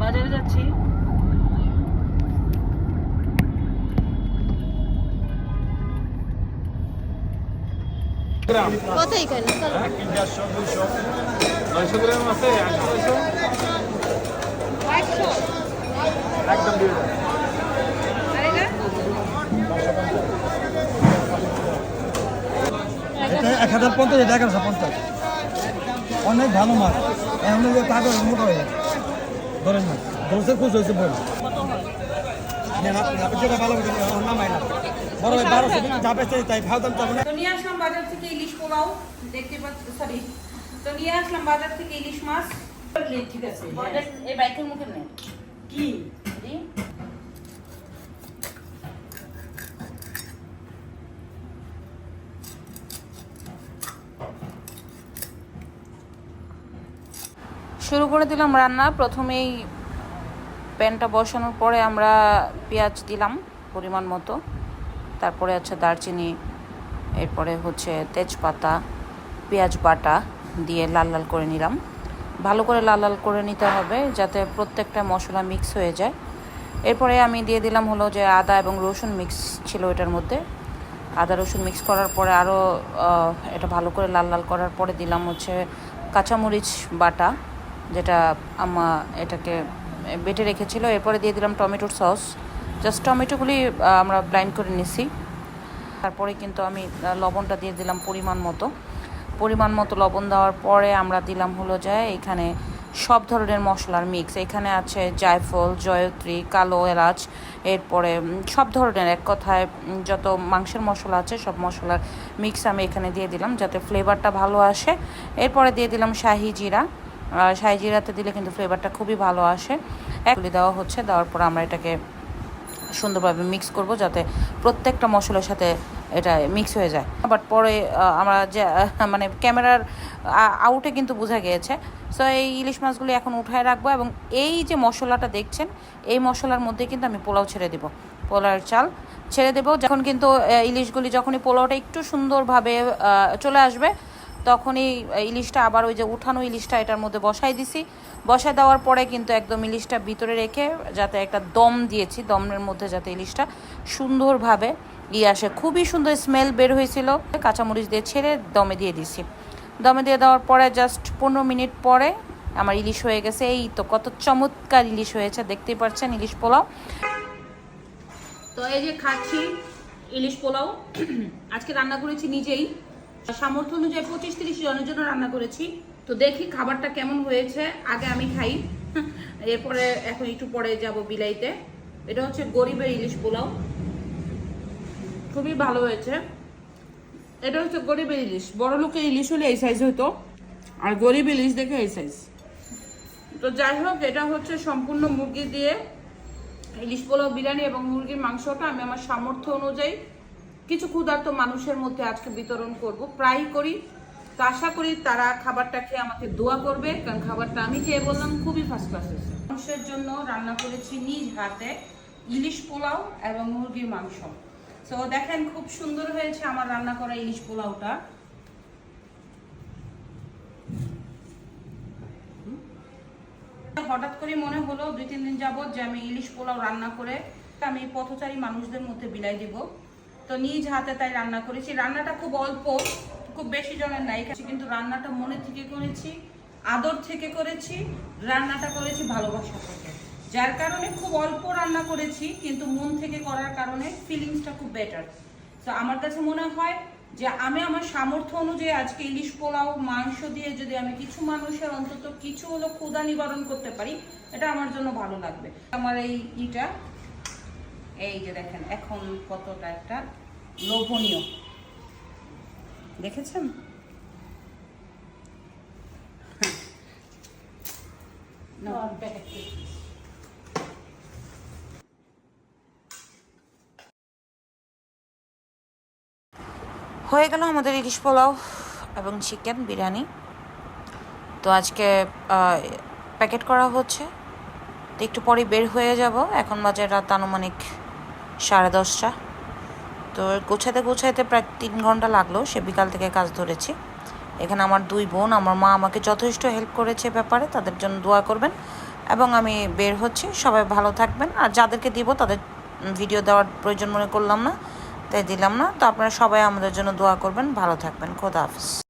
বাজারে যাচ্ছি। কত এখানে? 900 গ্রাম আছে 800 একদম দিয়ে দাও। এটা 1050 এটা 1150 অনেক ভালো মাছ এখন যে পাগল মোটা হয়ে যাচ্ছে ধরেন না দোষের খুশ হয়েছে বল যেটা ভালো নামাই না বড় 1200 দিন যাবে তাই ভাও দাম চাবো না। তো নিয়ে আসলাম বাজার থেকে ইলিশ পোলাও, দেখতে পাচ্ছি সরি। তো নিয়ে আসলাম বাজার থেকে ইলিশ মাছ। ঠিক আছে, এই বাইকের মুখে নেই কি শুরু করে দিলাম রান্না। প্রথমেই প্যানটা বসানোর পরে আমরা পেঁয়াজ দিলাম পরিমাণ মতো, তারপরে আছে দারচিনি, এরপরে হচ্ছে তেজপাতা, পেঁয়াজ বাটা দিয়ে লাল লাল করে নিলাম। ভালো করে লাল লাল করে নিতে হবে যাতে প্রত্যেকটা মশলা মিক্স হয়ে যায়। এরপরে আমি দিয়ে দিলাম হলো যে আদা এবং রসুন মিক্স ছিল এটার মধ্যে। আদা রসুন মিক্স করার পরে আরও এটা ভালো করে লাল লাল করার পরে দিলাম হচ্ছে কাঁচামরিচ বাটা, যেটা আমা এটাকে বেটে রেখেছিল। এরপরে দিয়ে দিলাম টমেটোর সস। জাস্ট টমেটোগুলি আমরা ব্লাইন্ড করে নিছি। তারপরে কিন্তু আমি লবণটা দিয়ে দিলাম পরিমাণ মতো লবণ দেওয়ার পরে আমরা দিলাম হলো যে এখানে সব ধরনের মশলার মিক্স। এখানে আছে জায়ফল, জয়ত্রী, কালো এলাচ, এরপরে সব ধরনের, এক কথায় যত মাংসের মশলা আছে সব মশলার মিক্স আমি এখানে দিয়ে দিলাম যাতে ফ্লেভারটা ভালো আসে। এরপরে দিয়ে দিলাম শাহি জিরা। শাহি জিরাতে দিলে কিন্তু ফ্লেভারটা খুবই ভালো আসে। এগুলি দেওয়া হচ্ছে, দেওয়ার পর আমরা এটাকে সুন্দরভাবে মিক্স করব যাতে প্রত্যেকটা মশলার সাথে এটা মিক্স হয়ে যায়। বাট পরে আমরা যে মানে ক্যামেরার আউটে কিন্তু বোঝা গিয়েছে। সো এই ইলিশ মাছগুলি এখন উঠায় রাখবো এবং এই যে মশলাটা দেখছেন এই মশলার মধ্যে কিন্তু আমি পোলাও ছেড়ে দেবো, পোলাওয়ের চাল ছেড়ে দেবো। যখন কিন্তু ইলিশগুলি যখনই পোলাওটা একটু সুন্দরভাবে চলে আসবে তখনই ইলিশটা আবার ওই যে উঠানো ইলিশটা এটার মধ্যে বসাই দিছি। বসায় দেওয়ার পরে কিন্তু একদম ইলিশটা ভিতরে রেখে যাতে একটা দম দিয়েছি, দমের মধ্যে যাতে ইলিশটা সুন্দরভাবে আসে। খুবই সুন্দর স্মেল বের হয়েছিল। কাঁচামরিচ দিয়ে ছেড়ে দমে দিয়ে দিছি। দমে দিয়ে দেওয়ার পরে জাস্ট 15 মিনিট পরে আমার ইলিশ হয়ে গেছে। এই তো কত চমৎকার ইলিশ হয়েছে, দেখতেই পাচ্ছেন ইলিশ পোলাও। তো এই যে খাচ্ছি ইলিশ পোলাও। আজকে রান্না করেছি নিজেই, সামর্থ্য অনুযায়ী 25-30 জনের জন্য রান্না করেছি। তো দেখি খাবারটা কেমন হয়েছে, আগে আমি খাই, এরপরে এখন একটু পরে যাব বিলাইতে। এটা হচ্ছে গরিবের ইলিশ পোলাও, খুবই ভালো হয়েছে। এটা হচ্ছে গরিবের ইলিশ, বড় লোকের ইলিশ হলে এই সাইজ হতো, আর গরিব ইলিশ দেখে এই সাইজ। তো যাই হোক, এটা হচ্ছে সম্পূর্ণ মুরগি দিয়ে ইলিশ পোলাও বিরিয়ানি এবং মুরগির মাংসটা আমি আমার সামর্থ্য অনুযায়ী কিছু ক্ষুধার্ত মানুষের মধ্যে আজকে বিতরণ করব, প্রায় করি। তো আশা করি তারা খাবারটা খেয়ে আমাকে দোয়া করবে, কারণ খাবারটা আমি যেয়ে বললাম খুবই ফার্স্ট ক্লাস হয়েছে। মানুষের জন্য রান্না করেছি নিজ হাতে ইলিশ পোলাও এবং মুরগির মাংস। তো দেখেন খুব সুন্দর হয়েছে আমার রান্না করা ইলিশ পোলাওটা। হঠাৎ করে মনে হলো 2-3 দিন যাবত যে আমি ইলিশ পোলাও রান্না করে আমি পথচারী মানুষদের মধ্যে বিলাই দিব। তো নিজ হাতে তাই রান্না করেছি। রান্নাটা খুব অল্প, খুব বেশি জনের নাই, কিন্তু রান্নাটা মনে থেকে করেছি, আদর থেকে করেছি, রান্নাটা করেছি ভালোবাসা থেকে, যার কারণে খুব অল্প রান্না করেছি কিন্তু মন থেকে করার কারণে ফিলিংসটা খুব বেটার। তো আমার কাছে মনে হয় যে আমি আমার সামর্থ্য অনুযায়ী আজকে ইলিশ পোলাও মাংস দিয়ে যদি আমি কিছু মানুষের অন্তত কিছু হলো ক্ষুধা নিবারণ করতে পারি, এটা আমার জন্য ভালো লাগবে। আমার এই যে দেখেন এখন কতটা একটা লোভনীয়, দেখেছেন? হয়ে গেল আমাদের ইলিশ পোলাও এবং চিকেন বিরিয়ানি। তো আজকে প্যাকেট করা হচ্ছে, তো একটু পরে বের হয়ে যাব। এখন বাজে রাত আনুমানিক 10:30। তো গোছাইতে প্রায় 3 ঘন্টা লাগলো, সে বিকাল থেকে কাজ ধরেছি। এখানে আমার 2 বোন, আমার মা আমাকে যথেষ্ট হেল্প করেছে ব্যাপারে, তাদের জন্য দোয়া করবেন। এবং আমি বের হচ্ছি। সবাই ভালো থাকবেন। আর যাদেরকে দিব তাদের ভিডিও দেওয়ার প্রয়োজন মনে করলাম না, তাই দিলাম না। তো আপনারা সবাই আমাদের জন্য দোয়া করবেন। ভালো থাকবেন। খোদা হাফেজ।